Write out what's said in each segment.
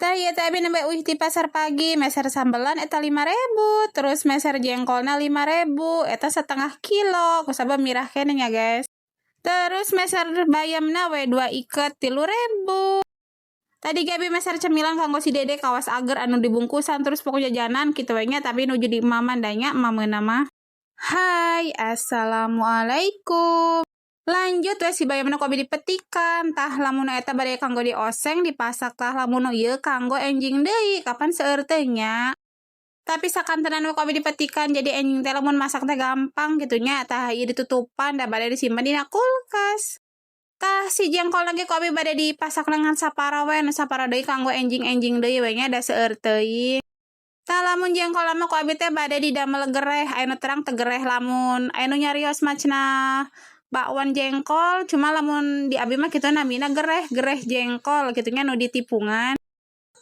Tah ieu teh abi nembe uih di pasar pagi, meser sambelan eta 5.000, terus meser jengkolna 5.000, eta setengah kilo, kusabab mirah keneh nya guys. Terus meser bayamna we 2 iket 3.000. Tadi Gabi meser cemilan kanggo si Dede kawas ager anu dibungkusan terus pokoknya jajanan kitu we nya tapi nuju di Maman danya mameuna mah. Hai, assalamualaikum. Lanjut we si bayamna ku abi dipetikan, tah lamun eta bade kanggo dioseng dipasak tah lamun ieu kanggo enjing deui, kapan seueur teh nya. Tapi sakantenan we ku abi dipetikan jadi enjing teh lamun masak teh gampang gitu nya, tah ieu ditutupan da bade disimpen dina kulkas. Tah si jengkol lagi ku abi bade dipasak dengan sapara we, nu sapara deui kanggo enjing-enjing deui we nya da seueur teuing. Tah lamun jengkol lama ku abi teh bade didamel gereh, aya nu terang teu gereh lamun aya nu nyarios mah cenah bakwan jengkol, cuma lamun di abi mah kitu namina gereh jengkol kitu nya nu ditipungan.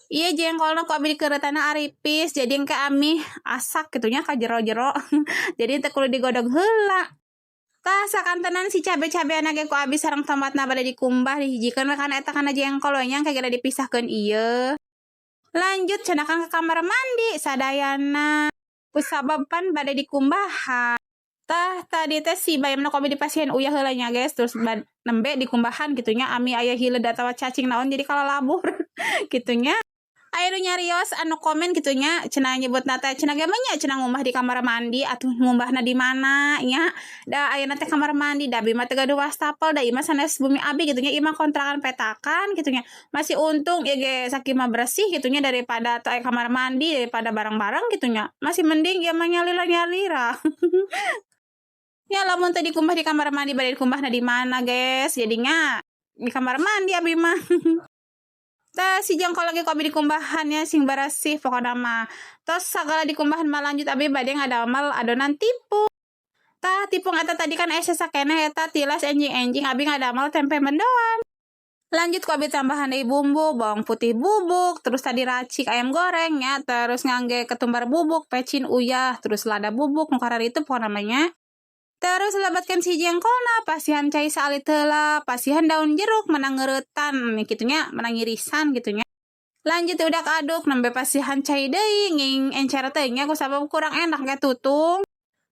Iya jengkolna ku abi dikeureutana aripis, jadi engke ami asak kitu nya ka jero-jero. Jadi teu kudu digodog heula. Tah sakantenan si cabe-cabeana ge ku abi sareng tomatna bade dikumbah dihijikeun we kana eta kana jengkol we nya kageda dipisahkeun ieu. Lanjut cenah ka kamar mandi sadayana. Kusabab pan bade dikumbahan. Tah tadi teh si bayamna ku abi dipasieun uyah heula nya guys, terus nembe dikumbahan kitu nya ami aya hileud atawa cacing naon jadi kalalabur kitu nya. Aya nu nyarios anu komen kitu nya cenah nyebutna teh cenah ge mah nya cenah ngumbah di kamar mandi atuh ngumbahna di mana nya. Da ayeuna teh kamar mandi da abi mah teu gaduh wastafel da ieu mah sanes bumi abi kitu nya, ieu mah kontrakan petakan kitu nya. Masih untung ieu ge sakieu mah bersih kitu nya daripada teu aya kamar mandi daripada barang-barang kitu nya. Masih mending ieu mah nyalira-nyalira. Ya lamun teu dikumbah di kamar mandi bade dikumbahna di mana guys? Jadinya di kamar mandi abi mah. Tah si jengkol lagi ku abi dikumbahan ya sing barasih pokona mah. Tos sagala dikumbahan mah lanjut abi bade ngadamel adonan tipung. Tah tipung eta tadi kan aya sakeneh eta tilas enjing-enjing abi ngadamel tempe mendoan. Lanjut ku abi tambahan deui bumbu, bawang putih bubuk, terus tadi racik ayam goreng ya, terus ngangge ketumbar bubuk, pecin uyah, terus lada bubuk nu kararitu pokona namanya. Terus lebatkan si jengkolna, pasihan cai saalit heula, pasihan daun jeruk menang ngeuretan, kitu nya, menang irisan kitu nya. Lanjut udah aduk, nembe pasihan cai deui, nging encer teh nya kusabab kurang enak ge tutung.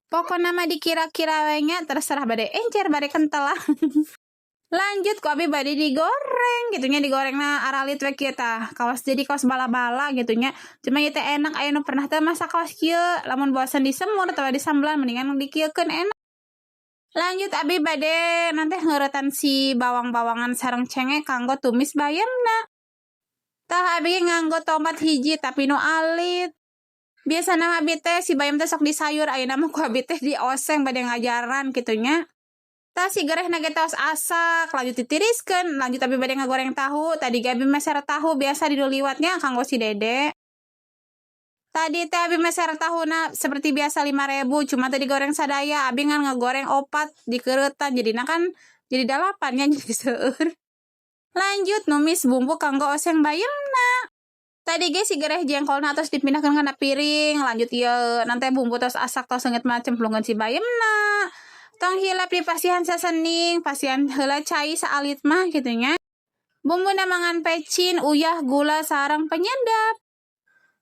Pokona mah dikira-kira we nya terserah bade encer bade kentel lah. Lanjut ku abi bade digoreng kitu nya, digorengna aralit we kieu tah. Kawas jadi kawas bala-bala kitu nya. Cuma ieu teh enak aya nu pernah teh masak kawas kieu, lamun bosan disemur atawa disambelan mendingan dikieukeun enak. Lanjut abi bade nanti ngeuretan si bawang-bawangan sareng cengek kanggo tumis bayamna. Tah abi nganggo tomat hiji tapi nu alit. Biasana abi teh si bayam teh sok disayur ayeuna mah ku abi teh dioseng bade ngajaran kitu nya. Tah si gerehna ge tos asak, lanjut ditiriskeun, lanjut abi bade ngagoreng tahu, tadi ge abi meser tahu biasa di liwatnya kanggo si Dede. Tadi teh abi meser tahuna seperti biasa 5.000, cuma tadi goreng sadaya, abi ngan ngegoreng 4 dikeuretan jadina kan jadi 8 nya jadi seueur. Lanjut numis bumbu kanggo oseng bayamna. Tadi ge si gereh jengkolna tos dipindahkeun kana piring, lanjut ieu nanti bumbu tos asak tos seungeut mah cemplungkeun si bayamna. Tong hilap di pasihan sasening, pasihan heula cai saalit mah kitu nya. Bumbuna mangan pecin, uyah, gula sareng penyedap.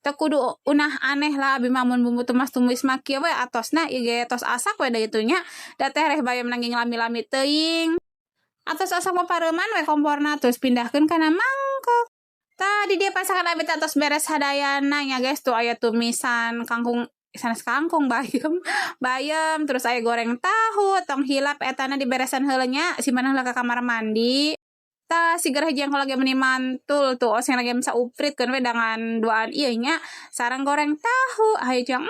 Teu kudu unah aneh lah abi mah mun bumbu tumis mah kieu we atosna ieu ge tos asak we da kitu nya. Da teh reh bayam nanging lami-lami teuing. Atos asak mah pareuman we komporna terus pindahkeun kana mangkok. Tah di dieu pasakan abi teh tos beres hadayana nya guys, tuh aya tumisan kangkung sanes kangkung bayam terus aya goreng tahu, tong hilap etana diberesan heula nya simpen heula ka kamar mandi. Tah si gereh jengkol lagi meni mantul tuh oseng lagi sauprit kan we dengan duaan ieu nya sareng goreng tahu hayu jang